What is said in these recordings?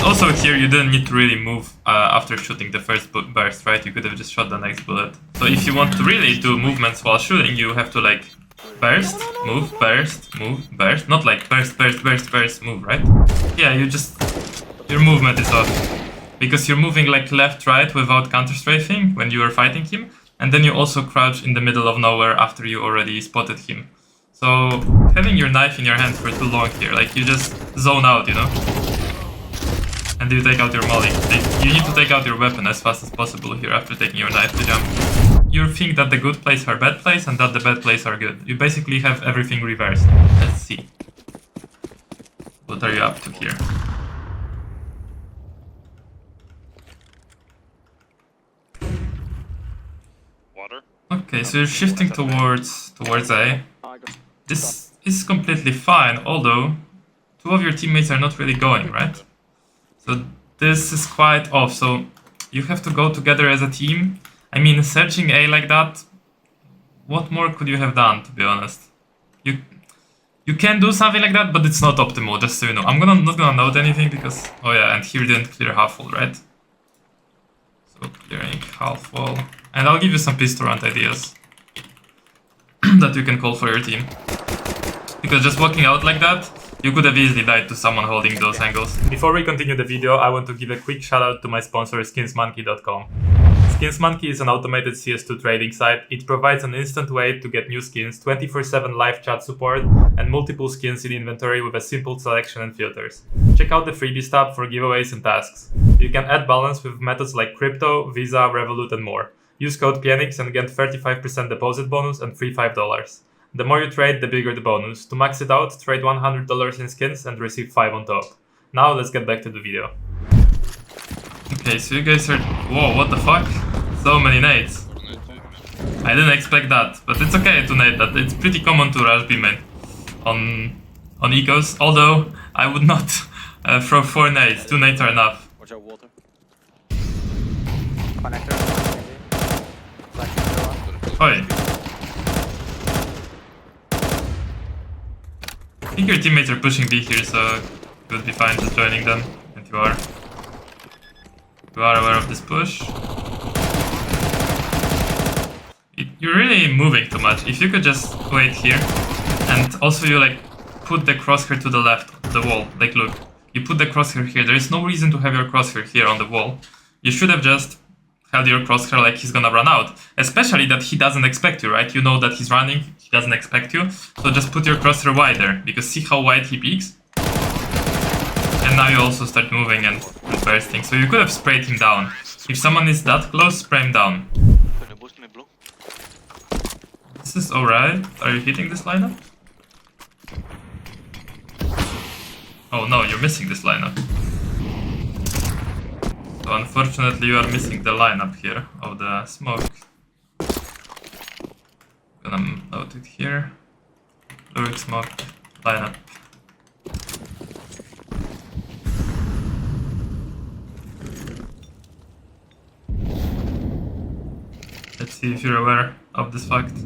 Also here you didn't need to really move after shooting the first burst, right? You could have just shot the next bullet. So if you want to really do movements while shooting, you have to like burst, move, burst, move, burst. Not like burst, burst, burst, burst, move, right? Yeah, your movement is off. Because you're moving like left, right without counter-strafing when you are fighting him. And then you also crouch in the middle of nowhere after you already spotted him. So having your knife in your hand for too long here, like you just zone out, you know? And you take out your molly. You need to take out your weapon as fast as possible here after taking your knife to jump. You think that the good plays are bad plays and that the bad plays are good. You basically have everything reversed. Let's see. What are you up to here? Water. Okay, so you're shifting towards A. This is completely fine, although two of your teammates are not really going, right? So this is quite off, so you have to go together as a team. I mean, searching A like that, what more could you have done, to be honest? You can do something like that, but it's not optimal, just so you know. I'm not gonna note anything because... Oh yeah, and here didn't clear half wall, right? So clearing half wall. And I'll give you some pistol round ideas that you can call for your team. Because just walking out like that, you could have easily died to someone holding those angles. Before we continue the video, I want to give a quick shout out to my sponsor skinsmonkey.com. Skinsmonkey is an automated CS2 trading site. It provides an instant way to get new skins, 24/7 live chat support, and multiple skins in inventory with a simple selection and filters. Check out the freebies tab for giveaways and tasks. You can add balance with methods like crypto, Visa, Revolut, and more. Use code PNX and get 35% deposit bonus and free $5. The more you trade, the bigger the bonus. To max it out, trade $100 in skins and receive 5 on top. Now let's get back to the video. Okay, so you guys are... Whoa, what the fuck? So many nades. I didn't expect that, but it's okay to nade that. It's pretty common to rush B main on ecos, although I would not throw 4 nades. 2 nades are enough. Watch out, water. Connector. Oi. I think your teammates are pushing B here, so you would be fine just joining them, and you are. You are aware of this push. You're really moving too much. If you could just wait here, and also you like put the crosshair to the left of the wall. Like look, you put the crosshair here. There is no reason to have your crosshair here on the wall. You should have just held your crosshair like he's gonna run out. Especially that he doesn't expect you, right? You know that he's running, he doesn't expect you. So just put your crosshair wider, because see how wide he peeks? And now you also start moving and bursting. So you could have sprayed him down. If someone is that close, spray him down. This is alright. Are you hitting this lineup? Oh no, you're missing this lineup. So unfortunately you are missing the lineup here of the smoke. Gonna note it here. Lyric smoke lineup. Let's see if you're aware of this fact.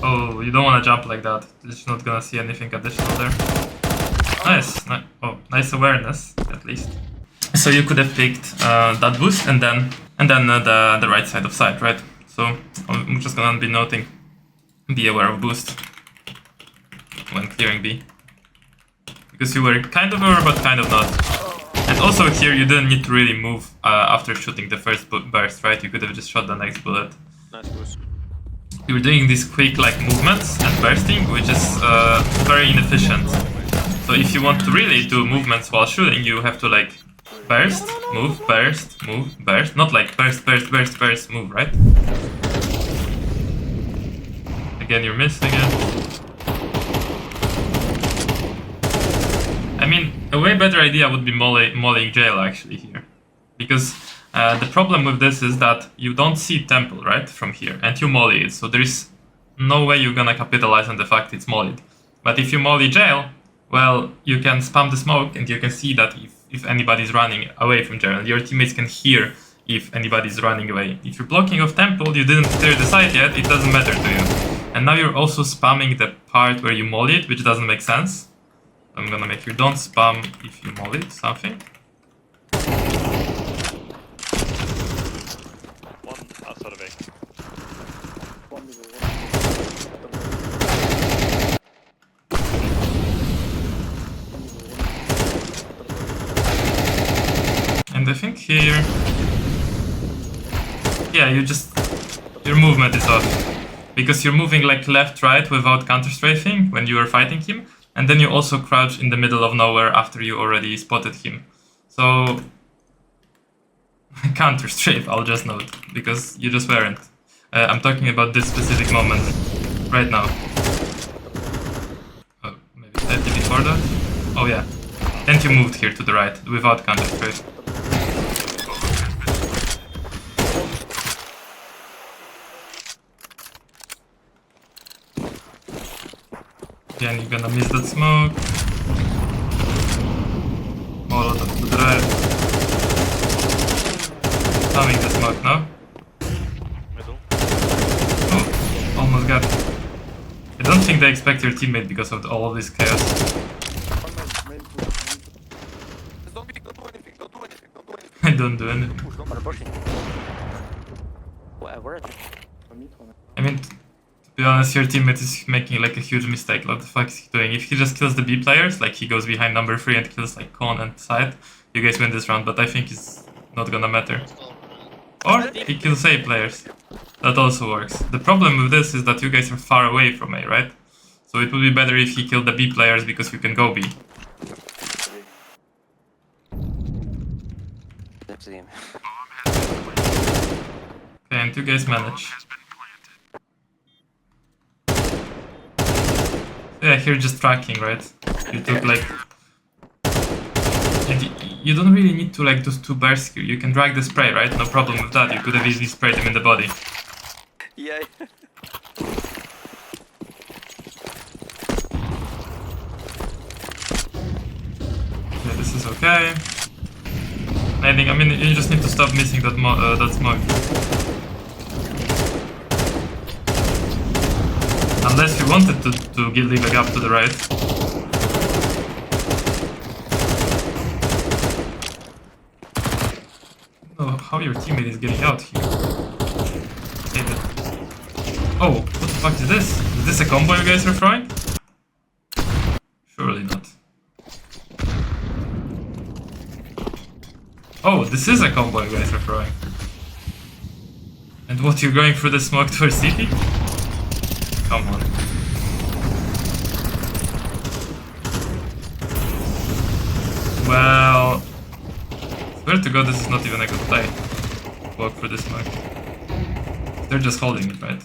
Oh, you don't want to jump like that. You're just not gonna see anything additional there. Nice. Oh, nice awareness, at least. So you could have picked that boost and then the right side of sight, right? So I'm just gonna be noting, be aware of boost when clearing B, because you were kind of aware but kind of not. And also here you didn't need to really move after shooting the first burst, right? You could have just shot the next bullet. Nice boost. You were doing these quick like movements and bursting, which is very inefficient. So if you want to really do movements while shooting, you have to like burst, move, burst. Not like burst, burst, burst, burst, move, right? Again, you're missing it. I mean, a way better idea would be mollying jail actually here. Because the problem with this is that you don't see temple, right, from here, and you molly it. So there is no way you're gonna capitalize on the fact it's mollied. But if you molly jail, well, you can spam the smoke and you can see that if anybody's running away from jail, and your teammates can hear if anybody's running away. If you're blocking off temple, you didn't clear the site yet, it doesn't matter to you. And now you're also spamming the part where you molly it, which doesn't make sense. I'm gonna make you don't spam if you molly something. One outside of A. And I think here... Yeah, your movement is off. Because you're moving like left-right without counter-strafing when you are fighting him. And then you also crouch in the middle of nowhere after you already spotted him. So... counter-strafe, I'll just note. Because you just weren't. I'm talking about this specific moment. Right now. Oh, maybe slightly before that? Oh yeah. And you moved here to the right without counter-strafe. Again, you're gonna miss that smoke. Molotov to the right. Coming the smoke now. Middle. Oh, almost got it. I don't think they expect your teammate because of all of this chaos. I don't do anything. I mean, to be honest, your teammate is making like a huge mistake. What the fuck is he doing? If he just kills the B players, like he goes behind number 3 and kills like Con and Side, you guys win this round, but I think it's not gonna matter. Or he kills A players. That also works. The problem with this is that you guys are far away from A, right? So it would be better if he killed the B players because you can go B. Okay, and you guys manage. Yeah, here just tracking, right? You took like... And you don't really need to like those 2 bursts here. You can drag the spray, right? No problem with that. You could have easily sprayed him in the body. Yeah. Yeah, this is okay. I mean, you just need to stop missing that that smoke. Unless you wanted to leave a gap to the right. Oh, how your teammate is getting out here. Oh, what the fuck is this? Is this a combo you guys are throwing? Surely not. Oh, this is a combo you guys are throwing. And what, you're going through the smoke towards CT? Come on. Well... Swear to God, this is not even a good play. Walk through the smoke. They're just holding it, right?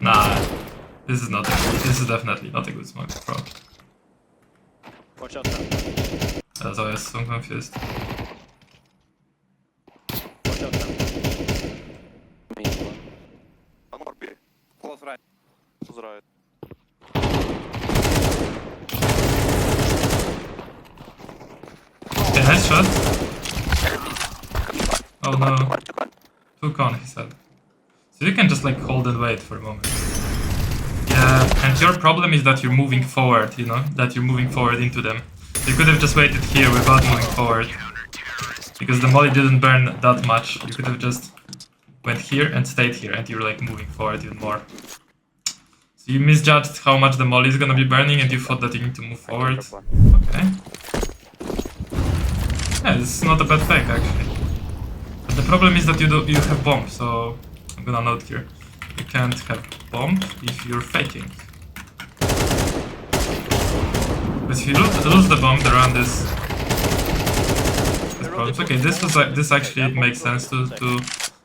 Nah. This is definitely not a good smoke, bro. Watch out now. That's why I was so confused. Watch out now. One more B. Close right. Close right. Okay, nice shot. Oh no. 2 con, he said. So you can just like hold and wait for a moment. Yeah, and your problem is that you're moving forward, you know? That you're moving forward into them. You could have just waited here without moving forward. Because the molly didn't burn that much. You could have just went here and stayed here and you're like moving forward even more. So you misjudged how much the molly is gonna be burning and you thought that you need to move forward. Okay. Yeah, this is not a bad fake actually. But the problem is that you have bomb, so I'm gonna note here. You can't have bomb if you're faking. But if you lose the bomb around this problems. Okay, this actually makes sense to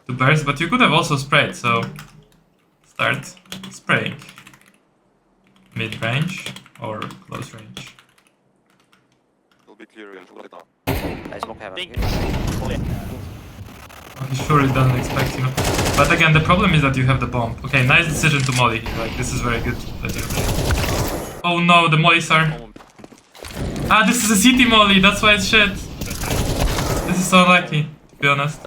burst, but you could have also sprayed, so start spraying. Mid range or close range. It'll be clear right now. I smoke heaven. He surely doesn't expect you. But again, the problem is that you have the bomb. Okay, nice decision to molly. Like, this is very good. Oh no, the mollies are... Ah, this is a city molly, that's why it's shit. This is so lucky, to be honest.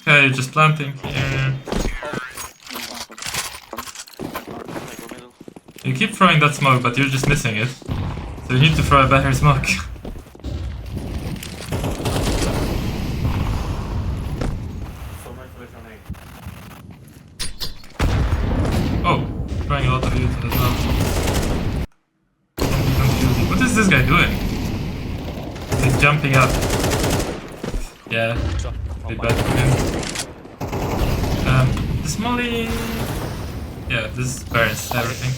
Okay, just planting here. You keep throwing that smoke, but you're just missing it. So you need to throw a better smoke. Oh, throwing a lot of ult as well. Confusing. What is this guy doing? He's jumping up. Yeah, a bit bad for him. This molly... Yeah, this burns everything.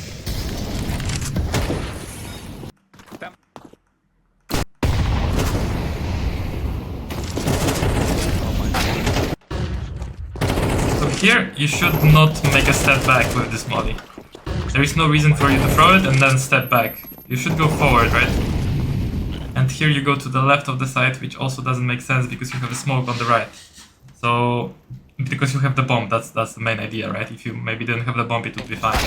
So here, you should not make a step back with this molly. There is no reason for you to throw it and then step back. You should go forward, right? And here you go to the left of the site, which also doesn't make sense because you have a smoke on the right. So, because you have the bomb, that's the main idea, right? If you maybe didn't have the bomb, it would be fine.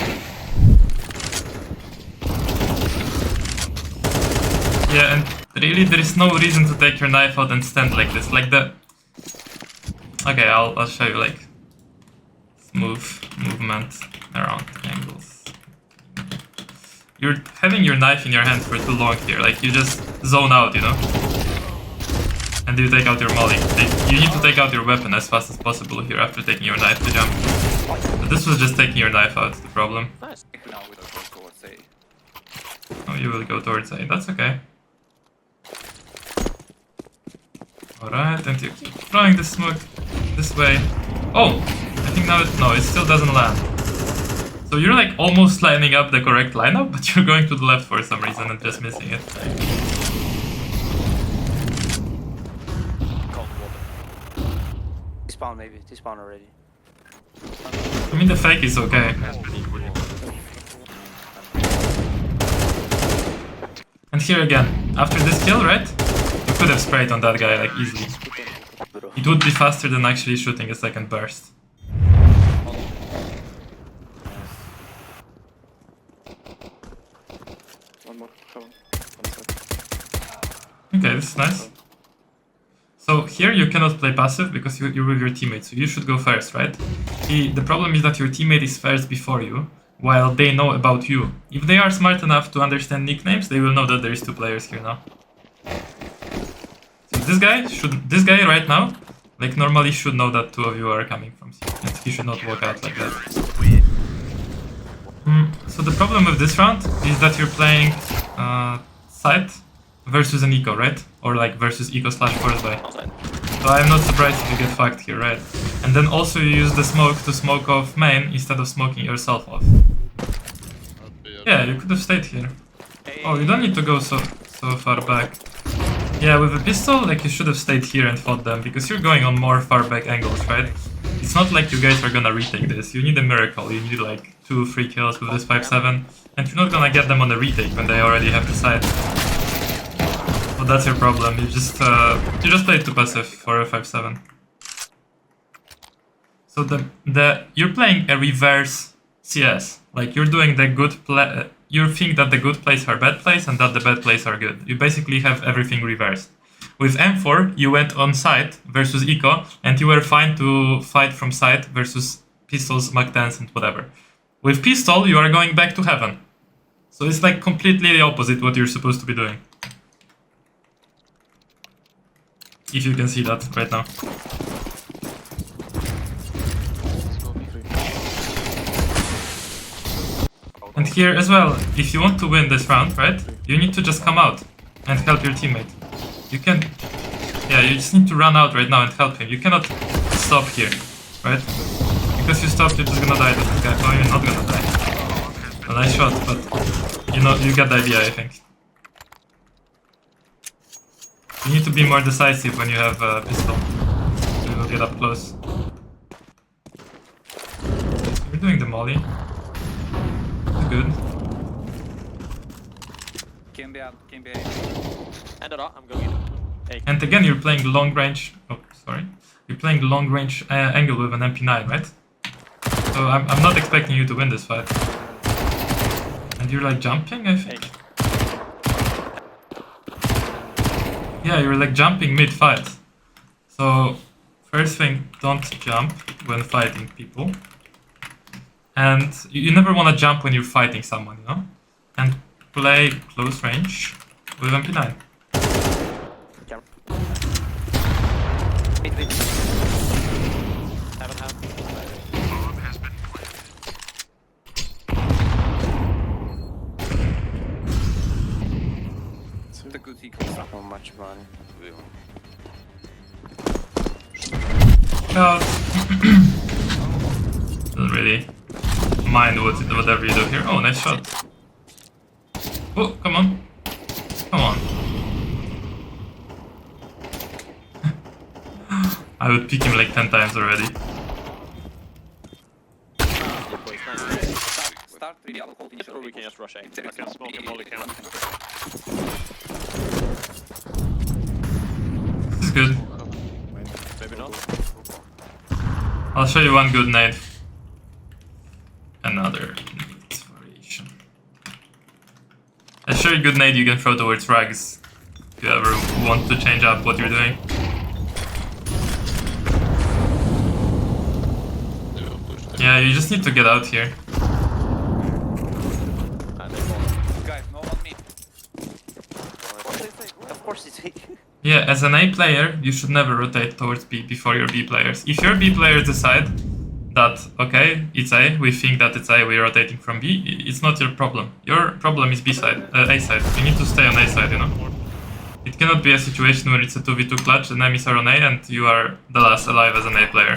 Yeah, and really there is no reason to take your knife out and stand like this. Like the... Okay, I'll show you, like... Smooth movement around angles. You're having your knife in your hand for too long here, like you just zone out, you know? And you take out your molly. You need to take out your weapon as fast as possible here after taking your knife to jump. But this was just taking your knife out, the problem. Nice. Now we don't go towards A. Oh, you will go towards A, that's okay. Alright, and you keep throwing the smoke this way. Oh! I think now it still doesn't land. So you're like almost lining up the correct lineup, but you're going to the left for some reason and just missing it. Despawn maybe, despawn already. I mean, the fake is okay. And here again, after this kill, right? You could have sprayed on that guy like easily. It would be faster than actually shooting a second burst. Okay, this is nice. So here you cannot play passive because you're with your teammate, so you should go first, right? The problem is that your teammate is first before you, while they know about you. If they are smart enough to understand nicknames, they will know that there is two players here now. So this guy right now, like normally should know that two of you are coming from C, and he should not walk out like that. So the problem with this round is that you're playing site versus an eco, right? Or like versus eco slash force buy. So I'm not surprised if you get fucked here, right? And then also you use the smoke to smoke off main instead of smoking yourself off. Yeah, you could have stayed here. Oh, you don't need to go so far back. Yeah, with a pistol, like you should have stayed here and fought them because you're going on more far back angles, right? It's not like you guys are gonna retake this. You need a miracle. You need like 2-3 kills with this 5-7, and you're not gonna get them on the retake when they already have the side. Well, that's your problem. You just played too passive for a 5-7. So you're playing a reverse CS. Like you're doing the good play. You think that the good plays are bad plays and that the bad plays are good. You basically have everything reversed. With M4, you went on site versus eco, and you were fine to fight from site versus pistols, Mach 10s, and whatever. With pistol, you are going back to heaven. So it's like completely the opposite what you're supposed to be doing. If you can see that right now. And here as well, if you want to win this round, right, you need to just come out and help your teammate. You can... Yeah, you just need to run out right now and help him. You cannot stop here, right? Because you stop, you're just gonna die to this guy. No, you're not gonna die. A nice shot, but you know, you get the idea, I think. You need to be more decisive when you have a pistol. You will get up close. We're doing the molly. Good. Can be out, can be. And I'm going in. Hey. And again, you're playing the long range. Oh, sorry. You're playing the long range angle with an MP9, right? So I'm not expecting you to win this fight. And you're like jumping, I think. Yeah, you're like jumping mid-fight. So first thing, don't jump when fighting people. And you never want to jump when you're fighting someone, you know? And play close range with MP9. Camera. Wait. Haven't had. The good equals not how much money. God. Doesn't really mind whatever you do here. Oh, nice shot. Oh, come on. Come on. I would pick him like 10 times already. Start 3D, I'll hold Or we can just rush A. Okay, smoke and molly camera. This is good. Maybe not. I'll show you one good nade. Another nade variation. I'll show you a good nade you can throw towards rags if you ever want to change up what you're doing. Yeah, you just need to get out here. Guys, no on me. Of course it's weak. Yeah, as an A player, you should never rotate towards B before your B players. If your B players decide that, okay, it's A, we think that it's A, we're rotating from B, it's not your problem. Your problem is B side, A side. You need to stay on A side, you know? It cannot be a situation where it's a 2v2 clutch, enemies are on A, and you are the last alive as an A player.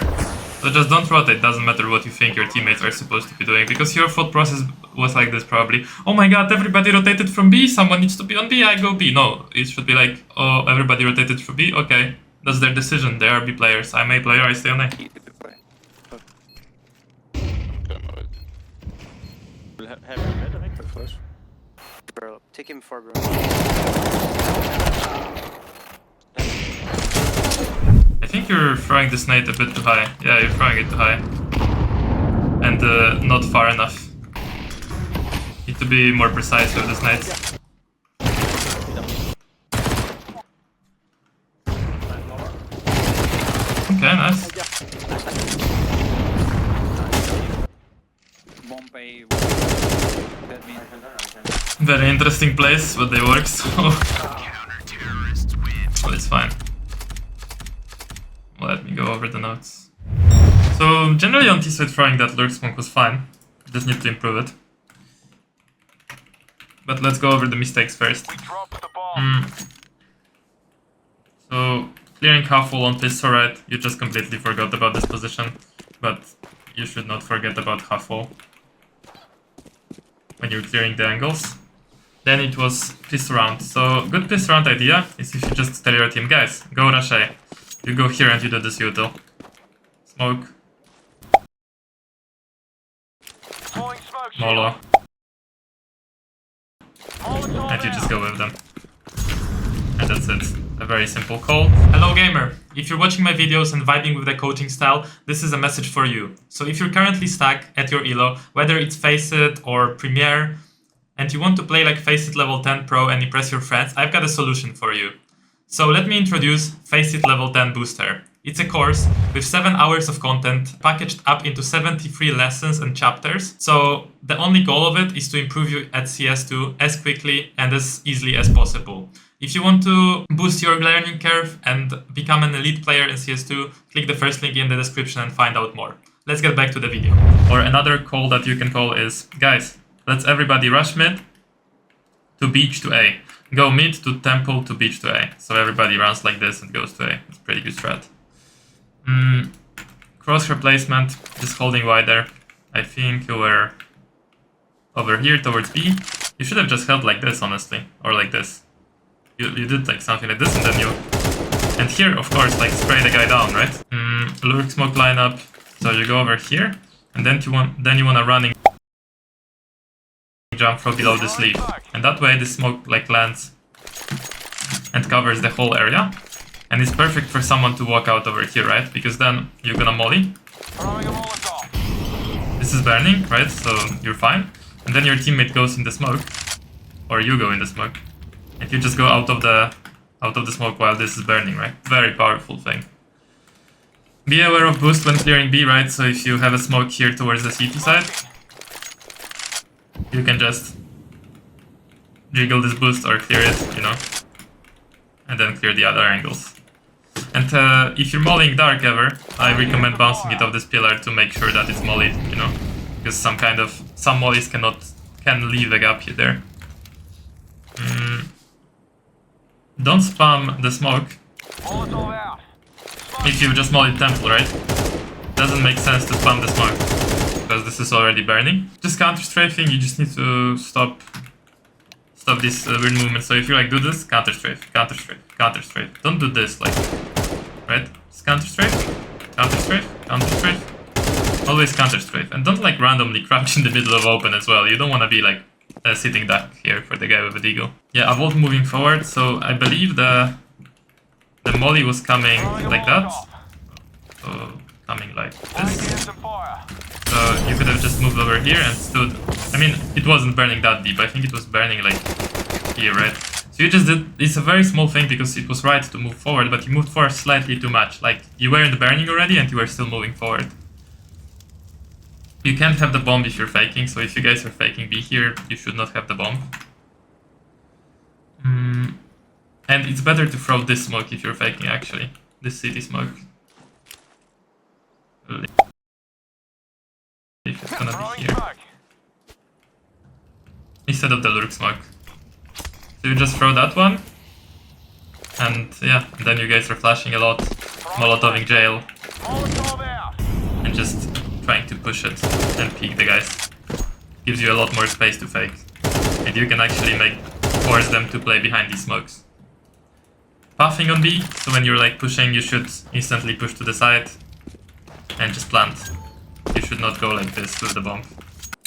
So just don't rotate, doesn't matter what you think your teammates are supposed to be doing, because your thought process was like this probably. Oh my god, everybody rotated from B, someone needs to be on B, I go B. No, it should be like, oh, everybody rotated from B, okay. That's their decision, they are B players. I'm A player, I stay on A. We'll have him mid, I think, for flash. Bro, take him for bro. I think you're throwing this nade a bit too high. Yeah, you're throwing it too high. And not far enough. Need to be more precise with this nade. Okay, nice. Bomb A. That means. Very interesting place, but they work, so... Well, it's fine. Let me go over the notes. So, generally on T-side throwing that lurk smoke was fine. Just need to improve it. But let's go over the mistakes first. So, clearing half wall on pistol right, you just completely forgot about this position. But you should not forget about half wall when you're clearing the angles. Then it was pistol round. So, good pistol round idea is if you just tell your team, guys, go rush A. You go here and you do this util. Smoke. Molo. And you just go with them. And that's it. A very simple call. Hello gamer! If you're watching my videos and vibing with the coaching style, this is a message for you. So if you're currently stuck at your elo, whether it's Faceit or Premiere, and you want to play like Faceit level 10 Pro and impress your friends, I've got a solution for you. So let me introduce Faceit Level 10 Booster. It's a course with 7 hours of content packaged up into 73 lessons and chapters. So the only goal of it is to improve you at CS2 as quickly and as easily as possible. If you want to boost your learning curve and become an elite player in CS2, click the first link in the description and find out more. Let's get back to the video. Or another call that you can call is, guys, let's everybody rush mid to beach to A. Go mid to temple to beach to A. So everybody runs like this and goes to A. It's a pretty good strat. Crosshair placement, just holding wider. I think you were over here towards B. You should have just held like this, honestly. Or like this. You did like something like this and then you... And here, of course, like spray the guy down, right? Lurk smoke lineup. So you go over here. And then you want to running jump from below this leaf. And that way the smoke like lands and covers the whole area. And it's perfect for someone to walk out over here, right? Because then you're gonna molly. This is burning, right? So you're fine. And then your teammate goes in the smoke. Or you go in the smoke. And you just go out of the smoke while this is burning, right? Very powerful thing. Be aware of boost when clearing B, right? So if you have a smoke here towards the CT side, you can just jiggle this boost or clear it, you know, and then clear the other angles. And if you're mollying dark ever, I recommend bouncing it off this pillar to make sure that it's mollied, you know, because some mollies can leave a gap here there. Don't spam the smoke if you just mollied temple, right? Doesn't make sense to spam the smoke because this is already burning. Just counter strafing, you just need to stop this weird movement. So if you like do this, counter strafe, counter strafe, counter strafe. Don't do this, like, right? Just counter strafe, counter strafe, counter strafe. Always counter strafe, and don't like randomly crouch in the middle of open as well. You don't want to be like a sitting duck here for the guy with a deagle. Yeah, I was moving forward, so I believe the molly was coming like that. So coming like this. So you could have just moved over here and stood. I mean, it wasn't burning that deep. I think it was burning like here, right? So you just did. It's a very small thing because it was right to move forward, but you moved forward slightly too much. Like you were in the burning already and you were still moving forward. You can't have the bomb if you're faking, so if you guys are faking B here, you should not have the bomb. And it's better to throw this smoke if you're faking, actually. This city smoke. If it's gonna be here. Instead of the lurk smoke. So you just throw that one. And yeah, then you guys are flashing a lot. Molotoving jail. And just trying to push it and peek the guys. Gives you a lot more space to fake. And you can actually force them to play behind these smokes. Puffing on B, so when you're like pushing, you should instantly push to the side and just plant. You should not go like this with the bomb.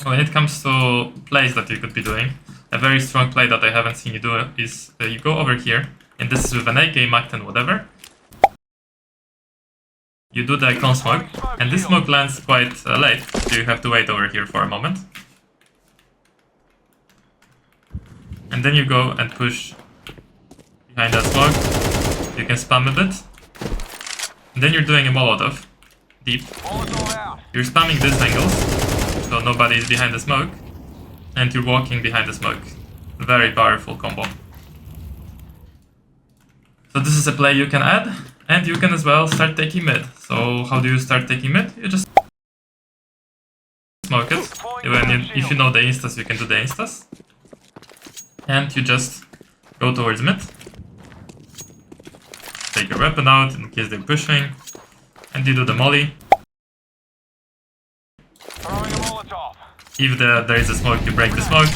When it comes to plays that you could be doing, a very strong play that I haven't seen you do is you go over here, and this is with an AK, MAC-10, whatever. You do the con smoke, and this smoke lands quite late, so you have to wait over here for a moment. And then you go and push behind that smoke. You can spam a bit. And then you're doing a Molotov, deep. You're spamming these angles, so nobody is behind the smoke. And you're walking behind the smoke. Very powerful combo. So this is a play you can add. And you can as well start taking mid. So how do you start taking mid? You just smoke it. If you know the instas, you can do the instas. And you just go towards mid. Take your weapon out in case they're pushing. And you do the molly. If there is a smoke, you break the smoke.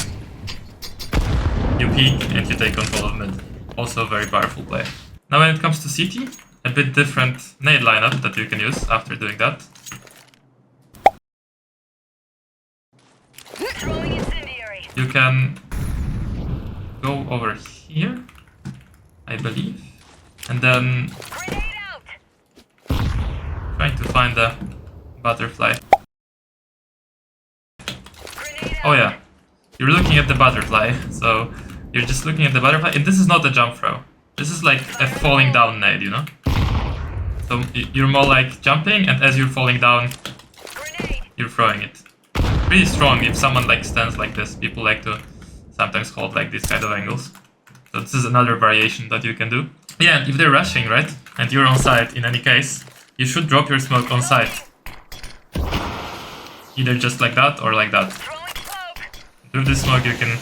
You peek and you take control of mid. Also a very powerful play. Now when it comes to CT, a bit different nade lineup that you can use after doing that. You can go over here, I believe, and then trying to find the butterfly. Oh yeah, you're looking at the butterfly, so you're just looking at the butterfly, and this is not a jump throw. This is like a falling down nade, you know? So you're more like jumping, and as you're falling down, you're throwing it. Pretty strong if someone like stands like this. People like to sometimes hold like these kind of angles. So this is another variation that you can do. Yeah, and if they're rushing, right, and you're on site in any case, you should drop your smoke on site. Either just like that or like that. With this smoke you can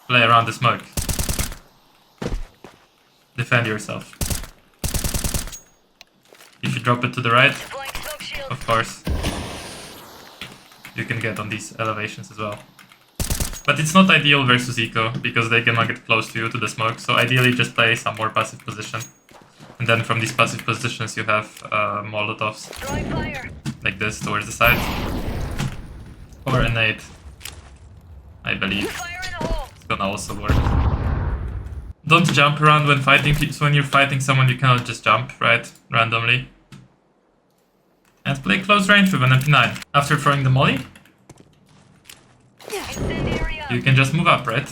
play around the smoke. Defend yourself. If you drop it to the right, of course, you can get on these elevations as well. But it's not ideal versus Eco, because they cannot get close to you to the smoke, so ideally just play some more passive position. And then from these passive positions you have Molotovs, like this, towards the side. Or a nade, I believe. It's gonna also work. Don't jump around when fighting, so when you're fighting someone you cannot just jump, right, randomly. And play close range with an MP9. After throwing the molly, you can just move up, right?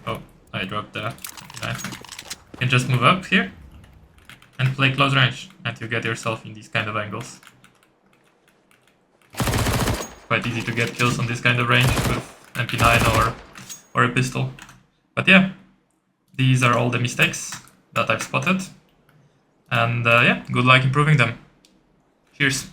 Oh, I dropped the MP9. You can just move up here and play close range, and you get yourself in these kind of angles. quite easy to get kills on this kind of range with MP9 or a pistol. But yeah, these are all the mistakes that I've spotted. And yeah, good luck improving them. Cheers.